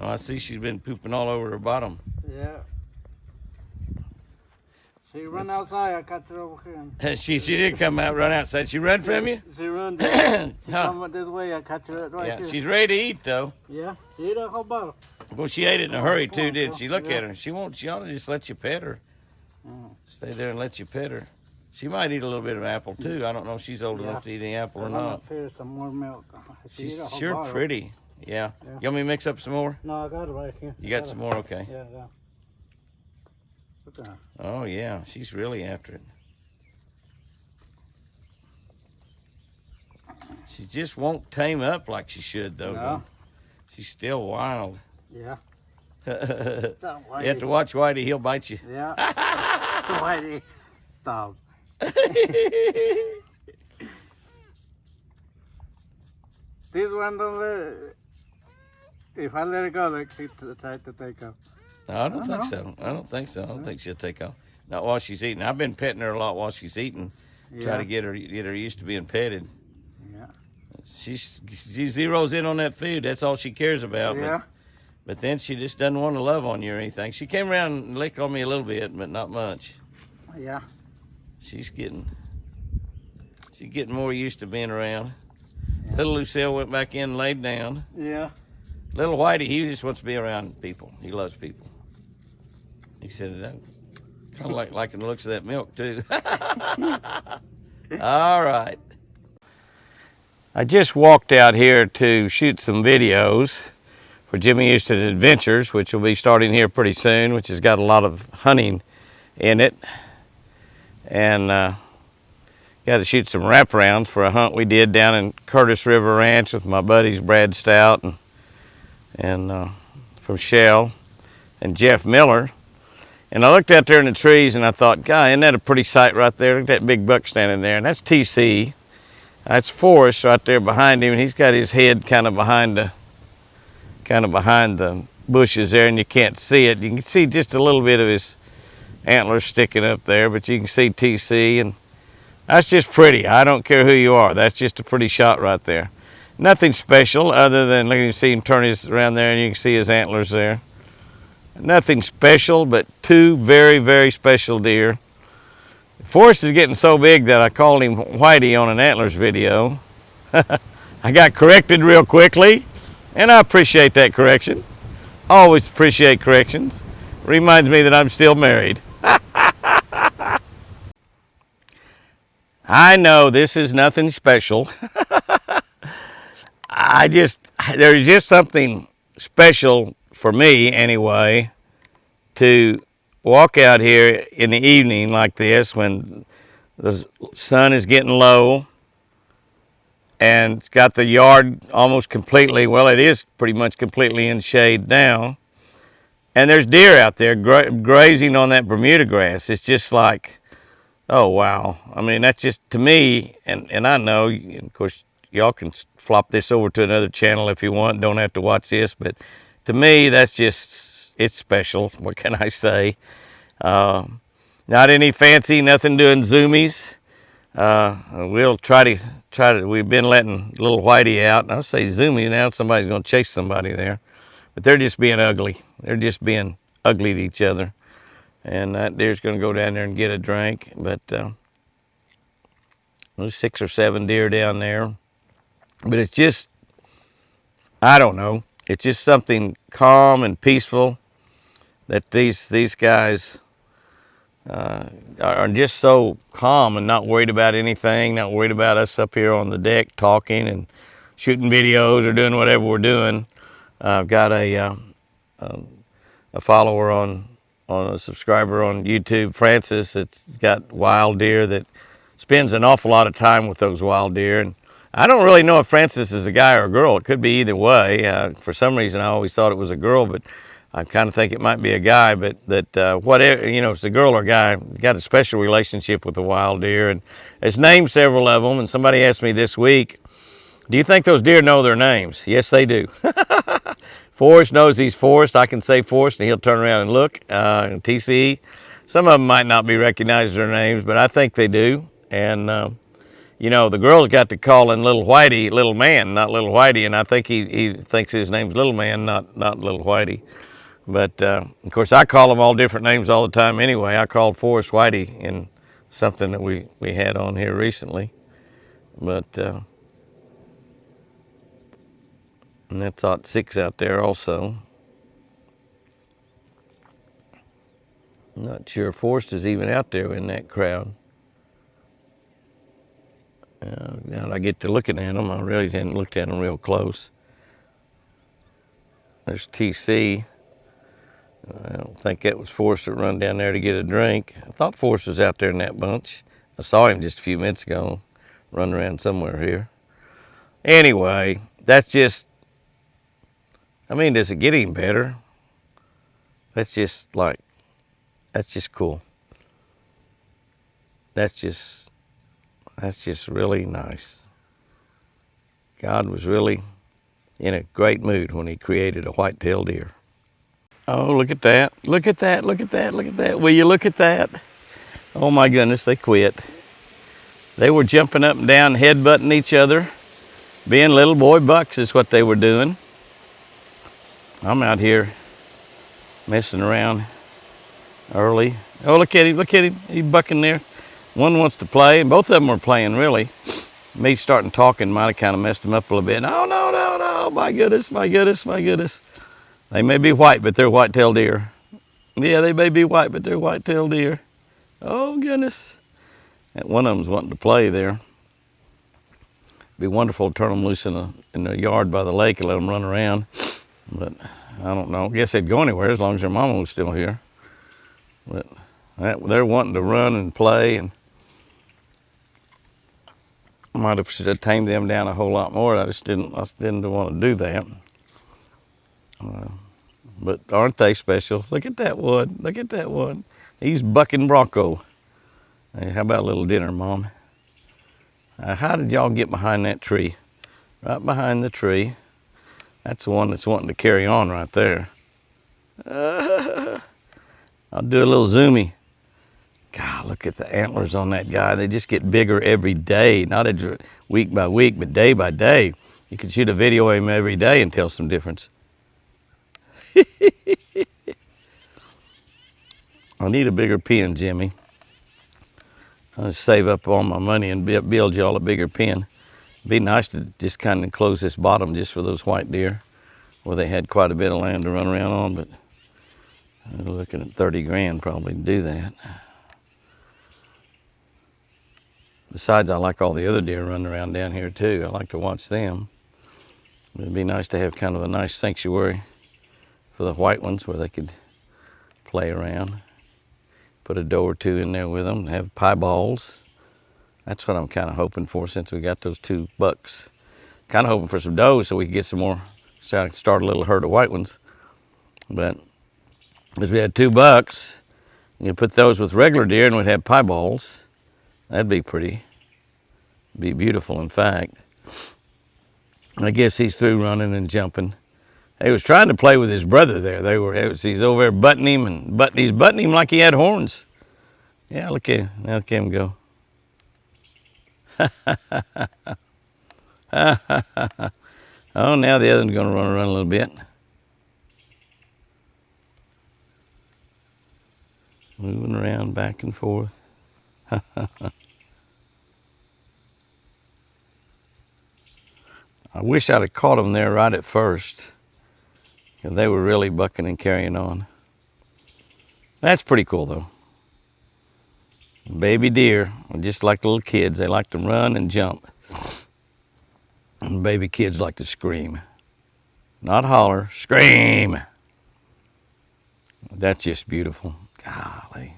Oh, I see she's been pooping all over her bottom. Yeah. She run outside, I catch her over here. She did come out, run outside. She run from you? She run this She come this way, I catch her right here. Yeah, she's ready to eat, though. Yeah, she ate a whole bottle. Well, she ate it in a hurry, too, didn't she? Look at her. She ought to just let you pet her. Stay there and let you pet her. She might eat a little bit of apple, too. I don't know if she's old enough to eat any apple or not. Here's some more milk. She's sure pretty. Yeah. You want me to mix up some more? No, I got it right here. You got some more? Okay. Yeah. Oh, yeah. She's really after it. She just won't tame up like she should, though. No. She's still wild. Yeah. You have to watch Whitey. He'll bite you. Yeah. Whitey. Stop. This one don't let... If I let it go, like she tried to take off. No, I don't think so. I don't think so. I don't think she'll take off. Not while she's eating. I've been petting her a lot while she's eating. Try to get her used to being petted. Yeah. She zeroes in on that food. That's all she cares about. Yeah. But then she just doesn't want to love on you or anything. She came around and licked on me a little bit, but not much. Yeah. She's getting more used to being around. Yeah. Little Lucille went back in and laid down. Yeah. Little Whitey, he just wants to be around people. He loves people. He said that kind of liking the looks of that milk too. All right. I just walked out here to shoot some videos for Jimmy Houston Adventures, which will be starting here pretty soon, which has got a lot of hunting in it. And got to shoot some wraparounds for a hunt we did down in Curtis River Ranch with my buddies Brad Stout and from Shell and Jeff Miller. And I looked out there in the trees and I thought, God, isn't that a pretty sight right there? Look at that big buck standing there. And that's TC. That's Forrest right there behind him. And he's got his head kind of behind the bushes there, and you can't see it. You can see just a little bit of his antlers sticking up there, but you can see TC, and that's just pretty. I don't care who you are. That's just a pretty shot right there. Nothing special other than, look, you see him turn his around there and you can see his antlers there. Nothing special, but two very, very special deer. Forrest is getting so big that I called him Whitey on an antlers video. I got corrected real quickly, and I appreciate that correction. Always appreciate corrections. Reminds me that I'm still married. I know this is nothing special. There's just something special for me anyway to walk out here in the evening like this when the sun is getting low and it's got the yard almost completely, well, it is pretty much completely in shade now, and there's deer out there grazing on that Bermuda grass. It's just like, oh wow. I mean, that's just, to me, and I know, and of course y'all can flop this over to another channel if you want, don't have to watch this, but to me that's just, it's special. What can I say? Not any fancy, nothing doing zoomies. We'll try to, we've been letting little Whitey out, and I'll say zoomies now, somebody's going to chase somebody there, but they're just being ugly. They're just being ugly to each other, and that deer's going to go down there and get a drink. But there's 6 or 7 deer down there, but it's just, I don't know, it's just something calm and peaceful that these guys are just so calm and not worried about anything, not worried about us up here on the deck talking and shooting videos or doing whatever we're doing. I've got a follower on a subscriber on YouTube, Francis. It's got wild deer that spends an awful lot of time with those wild deer. And I don't really know if Francis is a guy or a girl. It could be either way. For some reason, I always thought it was a girl, but I kind of think it might be a guy. But that whatever, you know, if it's a girl or a guy, got a special relationship with the wild deer, and has named several of them. And somebody asked me this week, do you think those deer know their names? Yes, they do. Forrest knows he's Forrest. I can say Forrest, and he'll turn around and look. TC, some of them might not be recognized their names, but I think they do. And You know, the girls got to calling little Whitey little man, not little Whitey, and I think he thinks his name's little man, not little Whitey. But of course, I call them all different names all the time anyway. I called Forrest Whitey in something that we had on here recently. But and that's ought 6 out there also. Not sure Forrest is even out there in that crowd. Now I get to looking at them. I really hadn't looked at them real close. There's TC. I don't think that was Forrest that run down there to get a drink. I thought Forrest was out there in that bunch. I saw him just a few minutes ago, running around somewhere here. Anyway, that's just, I mean, does it get any better? That's just cool. That's just really nice. God was really in a great mood when he created a white-tailed deer. Oh, look at that. Look at that, look at that, look at that. Will you look at that? Oh my goodness, they quit. They were jumping up and down, headbutting each other. Being little boy bucks is what they were doing. I'm out here messing around early. Oh, look at him, he's bucking there. One wants to play, and both of them were playing really. Me starting talking might have kind of messed them up a little bit. No, no, no, no, my goodness, my goodness, my goodness. They may be white, but they're white-tailed deer. Yeah, they may be white, but they're white-tailed deer. Oh, goodness. And one of them's wanting to play there. It'd be wonderful to turn them loose in the yard by the lake and let them run around. But I don't know. I guess they'd go anywhere as long as their mama was still here. But they're wanting to run and play, and I might have tamed them down a whole lot more. I just didn't want to do that. But aren't they special? Look at that one. Look at that one. He's bucking Bronco. Hey, how about a little dinner, Mom? How did y'all get behind that tree? Right behind the tree. That's the one that's wanting to carry on right there. I'll do a little zoomy. God, look at the antlers on that guy. They just get bigger every day. Not week by week, but day by day. You can shoot a video of him every day and tell some difference. I need a bigger pen, Jimmy. I'll save up all my money and build y'all a bigger pen. It'd be nice to just kind of close this bottom just for those white deer, where they had quite a bit of land to run around on, but we're looking at 30 grand probably to do that. Besides, I like all the other deer running around down here too. I like to watch them. It'd be nice to have kind of a nice sanctuary for the white ones where they could play around. Put a doe or two in there with them, have pieballs. That's what I'm kind of hoping for since we got those 2 bucks. Kind of hoping for some does so we can get some more, start a little herd of white ones. But as we had 2 bucks, you put those with regular deer and we'd have pieballs. That'd be pretty. Be beautiful, in fact. I guess he's through running and jumping. He was trying to play with his brother there. He's over there butting him, and he's butting him like he had horns. Yeah, look at him go. Oh, now the other one's going to run around a little bit. Moving around back and forth. I wish I'd have caught them there right at first. They were really bucking and carrying on. That's pretty cool though. Baby deer are just like little kids. They like to run and jump. And baby kids like to scream. Not holler, scream. That's just beautiful. Golly.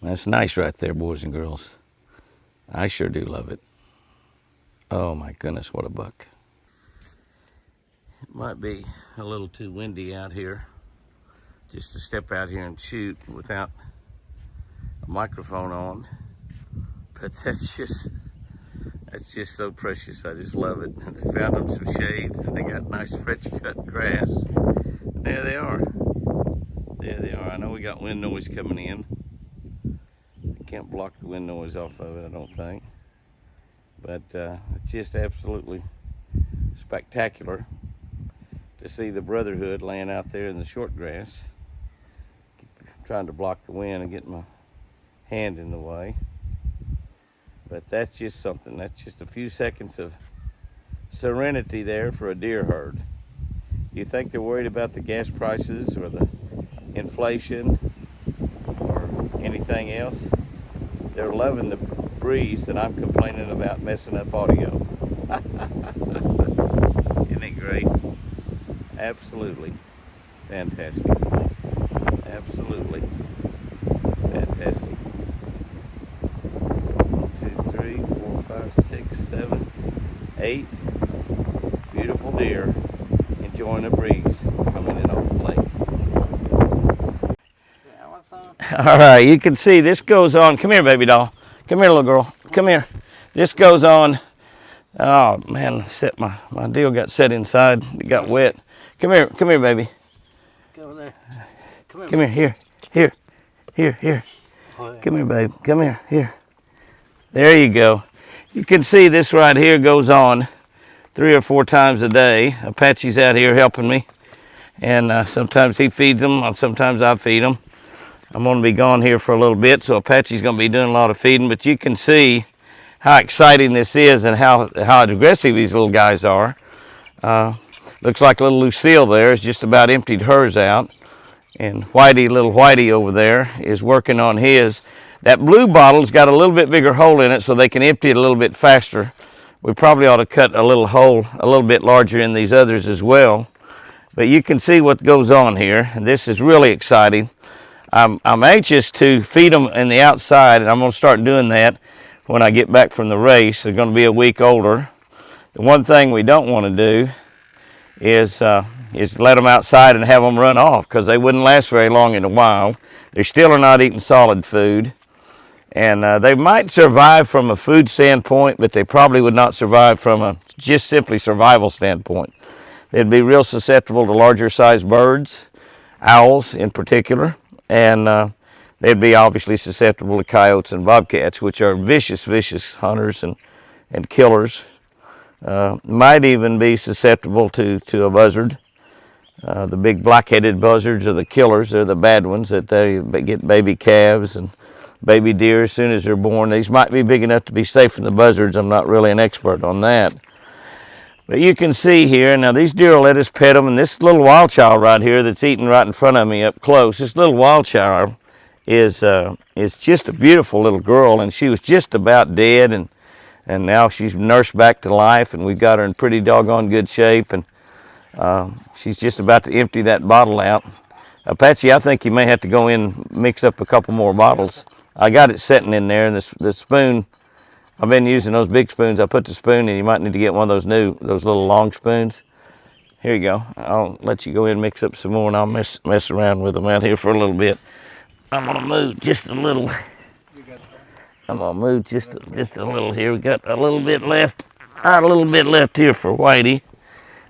That's nice right there, boys and girls. I sure do love it. Oh my goodness, what a buck. It might be a little too windy out here just to step out here and shoot without a microphone on. But that's just so precious. I just love it. And they found them some shade and they got nice fresh cut grass. And there they are. There they are. I know we got wind noise coming in. can't block the wind noise off of it, I don't think. But it's just absolutely spectacular to see the brotherhood laying out there in the short grass. Trying to block the wind and get my hand in the way. But that's just something. That's just a few seconds of serenity there for a deer herd. You think they're worried about the gas prices or the inflation or anything else? They're loving the breeze that I'm complaining about messing up audio. Isn't it great? Absolutely fantastic. Absolutely fantastic. 1, 2, 3, 4, 5, 6, 7, 8 beautiful deer enjoying the breeze coming in off the lake. Yeah, what's on? All right, you can see this goes on. Come here, baby doll. Come here, little girl. Come here. This goes on. Oh man, my deal got set inside. It got wet. Come here, baby. Go over there. Come here. Come here, here. Oh, yeah. Come here, babe. Come here. There you go. You can see this right here goes on 3 or 4 times a day. Apache's out here helping me, and sometimes he feeds them, sometimes I feed them. I'm going to be gone here for a little bit, so Apache's going to be doing a lot of feeding, but you can see how exciting this is and how aggressive these little guys are. Looks like little Lucille there has just about emptied hers out, and little Whitey over there is working on his. That blue bottle's got a little bit bigger hole in it so they can empty it a little bit faster. We probably ought to cut a little hole a little bit larger in these others as well. But you can see what goes on here, and this is really exciting. I'm anxious to feed them in the outside, and I'm going to start doing that when I get back from the race. They're going to be a week older. The one thing we don't want to do is let them outside and have them run off, because they wouldn't last very long in the wild. They still are not eating solid food. And they might survive from a food standpoint, but they probably would not survive from a just simply survival standpoint. They'd be real susceptible to larger sized birds, owls in particular, and they'd be obviously susceptible to coyotes and bobcats, which are vicious hunters and killers. Might even be susceptible to a buzzard. The big black-headed buzzards are the killers. They're the bad ones that they get baby calves and baby deer as soon as they're born. These might be big enough to be safe from the buzzards. I'm not really an expert on that. But you can see here, now these deer will let us pet them, and this little wild child right here that's eating right in front of me up close, this little wild child is just a beautiful little girl, and she was just about dead, and now she's nursed back to life, and we've got her in pretty doggone good shape, and she's just about to empty that bottle out. Apache, I think you may have to go in and mix up a couple more bottles. I got it sitting in there, and the spoon, I've been using those big spoons. I put the spoon in. You might need to get one of those little long spoons. Here you go. I'll let you go in and mix up some more, and I'll mess around with them out here for a little bit. I'm gonna move just a little. I'm gonna move just a little here. We got a little bit left. A little bit left here for Whitey.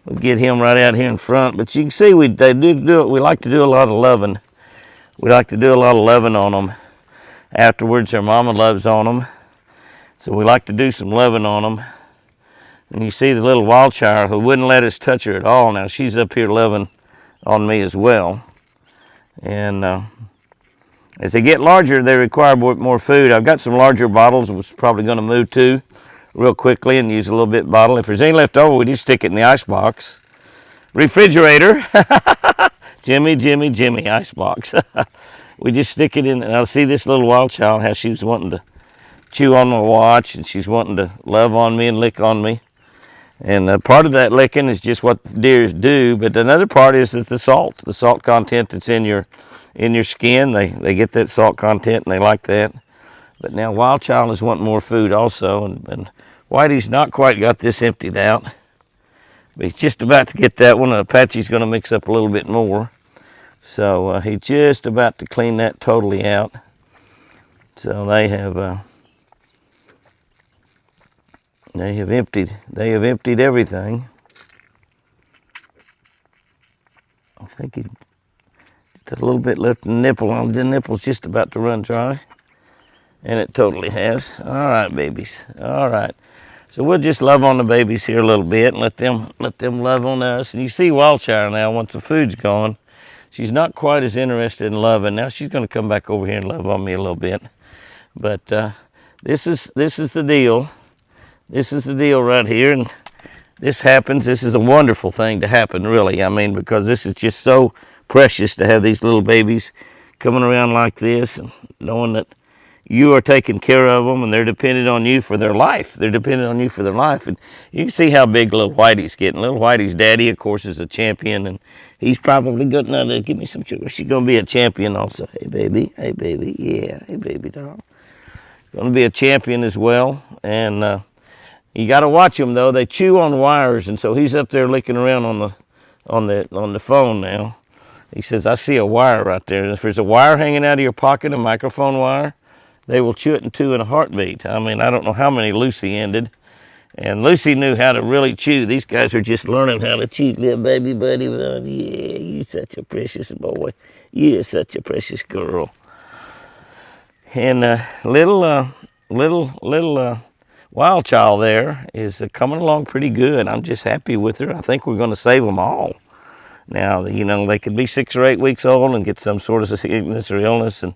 We'll get him right out here in front. But you can see we like to do a lot of loving. We like to do a lot of loving on them. Afterwards, their mama loves on them. So we like to do some loving on them. And you see the little wild child who wouldn't let us touch her at all. Now she's up here loving on me as well. And as they get larger, they require more food. I've got some larger bottles. I was probably going to move to real quickly and use a little bit bottle. If there's any left over, we just stick it in the ice box. Refrigerator. Jimmy, ice box. We just stick it in, and I'll see this little wild child, how she was wanting to chew on my watch, and she's wanting to love on me and lick on me. And part of that licking is just what deers do, but another part is that the salt content that's in your skin, they get that salt content and they like that. But now wild child is wanting more food also, and Whitey's not quite got this emptied out. But he's just about to get that one, and Apache's going to mix up a little bit more. So he's just about to clean that totally out. So they have emptied everything. I think just a little bit left in the nipple. The nipple's just about to run dry. And it totally has. All right, babies. All right. So we'll just love on the babies here a little bit and let them love on us. And you see Wildchild now, once the food's gone, she's not quite as interested in loving. Now she's going to come back over here and love on me a little bit. But this is the deal. This is the deal right here. And this happens. This is a wonderful thing to happen, really. I mean, because this is just so precious to have these little babies coming around like this and knowing that you are taking care of them and they're dependent on you for their life. They're dependent on you for their life. And you can see how big little Whitey's getting. Little Whitey's daddy, of course, is a champion, and he's probably good enough to give me some sugar. She's going to be a champion also. Hey, baby. Hey, baby. Yeah. Hey, baby doll. Going to be a champion as well. And you got to watch them, though. They chew on wires, and so he's up there licking around on the phone now. He says, I see a wire right there. And if there's a wire hanging out of your pocket, a microphone wire, they will chew it in two in a heartbeat. I mean, I don't know how many Lucy ended. And Lucy knew how to really chew. These guys are just learning how to chew. Little baby buddy, yeah, you're such a precious boy. You're such a precious girl. And little wild child there is coming along pretty good. I'm just happy with her. I think we're going to save them all. Now, you know, they could be 6 or 8 weeks old and get some sort of sickness or illness and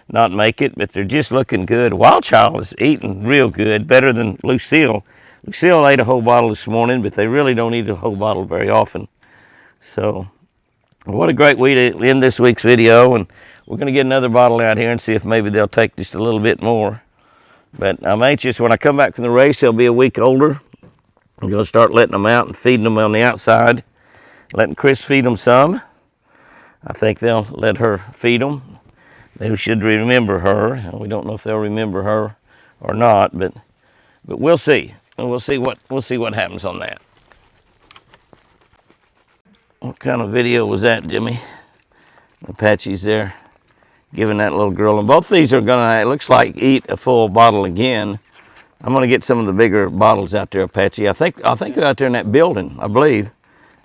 not make it, but they're just looking good. Wildchild is eating real good, better than Lucille. Lucille ate a whole bottle this morning, but they really don't eat a whole bottle very often. So, what a great way to end this week's video, and we're going to get another bottle out here and see if maybe they'll take just a little bit more. But I'm anxious. When I come back from the race, they'll be a week older. I'm going to start letting them out and feeding them on the outside. Letting Chris feed them some. I think they'll let her feed them. They should remember her. We don't know if they'll remember her or not, but we'll see. And we'll see what happens on that. What kind of video was that, Jimmy? Apache's there giving that little girl. And both these are gonna, it looks like, eat a full bottle again. I'm gonna get some of the bigger bottles out there, Apache. I think they're out there in that building, I believe.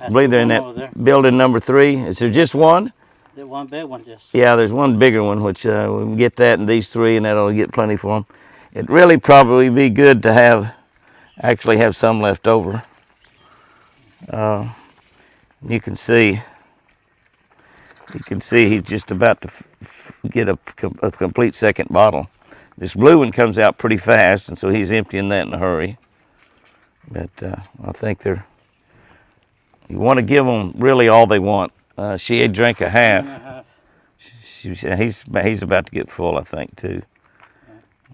I believe they're in that building number 3. Is there just one? There's one big one, just. Yeah, there's one bigger one, which we can get that and these 3, and that'll get plenty for them. It'd really probably be good to actually have some left over. You can see he's just about to get a complete second bottle. This blue one comes out pretty fast, and so he's emptying that in a hurry. But I think you want to give them really all they want. She had drank a half. He's about to get full, I think, too.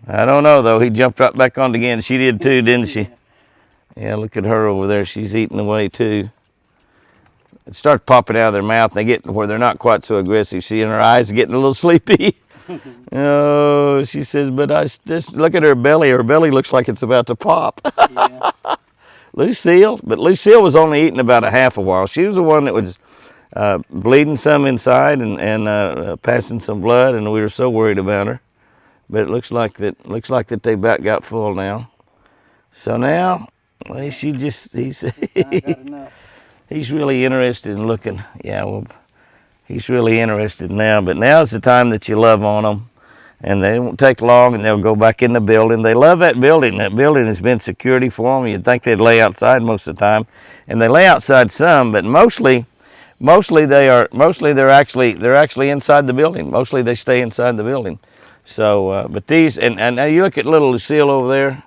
I don't know, though. He jumped right back on it again. She did, too, didn't she? Yeah, look at her over there. She's eating away, too. It starts popping out of their mouth. They get where they're not quite so aggressive. See, in her eyes getting a little sleepy. Oh, she says, but I just look at her belly. Her belly looks like it's about to pop. Yeah. Lucille was only eating about a half a while. She was the one that was bleeding some inside and passing some blood, and we were so worried about her. But it looks like that they about got full now. So now, well, he's really interested in looking. Yeah, well, he's really interested now. But now's the time that you love on them. And they won't take long, and they'll go back in the building. They love that building. That building has been security for them. You'd think they'd lay outside most of the time, and they lay outside some, but mostly they're actually inside the building. Mostly they stay inside the building. So, but these, and now you look at little Lucille over there.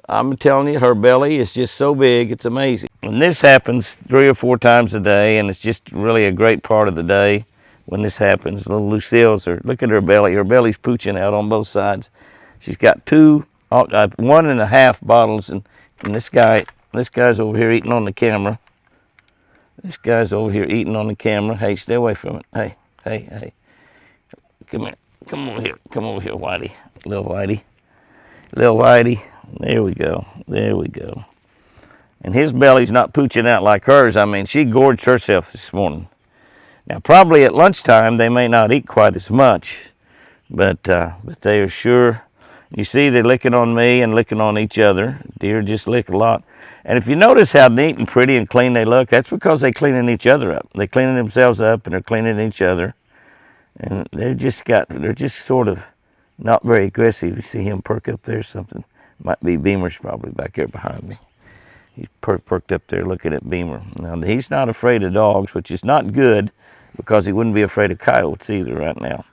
I'm telling you, her belly is just so big, it's amazing. And this happens 3 or 4 times a day, and it's just really a great part of the day when this happens. Little Lucille's, look at her belly. Her belly's pooching out on both sides. She's got 1.5 bottles, and this guy's over here eating on the camera. This guy's over here eating on the camera. Hey, stay away from it. Hey. Come here. Come over here, Whitey. Little Whitey. There we go. And his belly's not pooching out like hers. I mean, she gorged herself this morning. Now, probably at lunchtime, they may not eat quite as much, but they are sure. You see, they're licking on me and licking on each other. Deer just lick a lot. And if you notice how neat and pretty and clean they look, that's because they're cleaning each other up. They're cleaning themselves up, and they're cleaning each other. And they're just sort of Not very aggressive. You see him perk up there, something. Might be Beamer's probably back there behind me. He's perked up there looking at Beamer. Now, he's not afraid of dogs, which is not good because he wouldn't be afraid of coyotes either right now.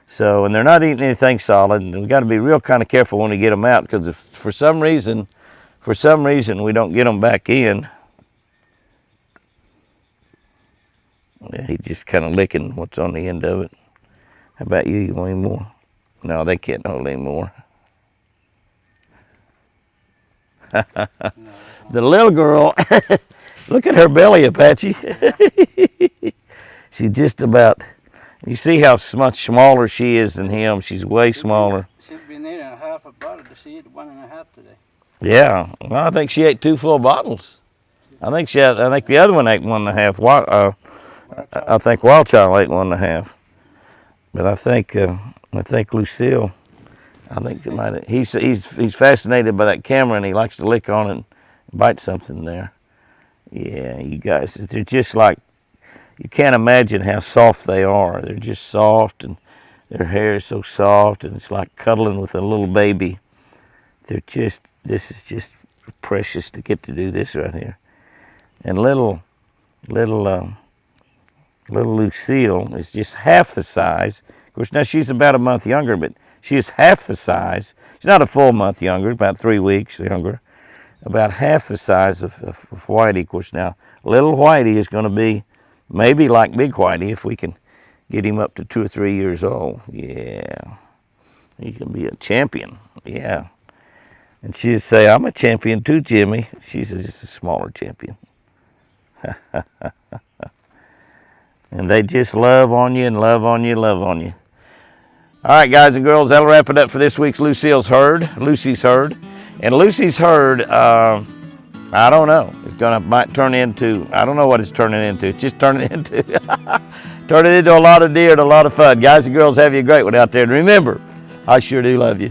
So, and they're not eating anything solid, and we got to be real kind of careful when we get them out, because if for some reason we don't get them back in, yeah, he's just kind of licking what's on the end of it. How about you? You want any more? No, they can't hold any more. The little girl, look at her belly, Apache. She's just about, you see how much smaller she is than him. She's way smaller. She'll be needing a half a bottle. She ate 1.5 today. Yeah, well, I think she ate 2 full bottles. I think the other one ate 1.5. I think Wild Child ate 1.5. But I think Lucille, I think it might. He's fascinated by that camera, and he likes to lick on it and bite something there. Yeah, you guys, they're just like, you can't imagine how soft they are. They're just soft, and their hair is so soft, and it's like cuddling with a little baby. This is just precious to get to do this right here. And little Lucille is just half the size. Of course, now she's about a month younger, but she is half the size. She's not a full month younger, about 3 weeks younger. About half the size of Whitey. Of course, now little Whitey is going to be maybe like big Whitey if we can get him up to 2 or 3 years old. Yeah, he can be a champion. Yeah. And she'd say, I'm a champion too, Jimmy. She's just a smaller champion. And they just love on you and love on you, love on you. All right, guys and girls, that'll wrap it up for this week's Lucy's Herd. And Lucy's Herd, I don't know. Might turn into, I don't know what it's turning into. It's just turning into a lot of deer and a lot of fun. Guys and girls, have you a great one out there. And remember, I sure do love you.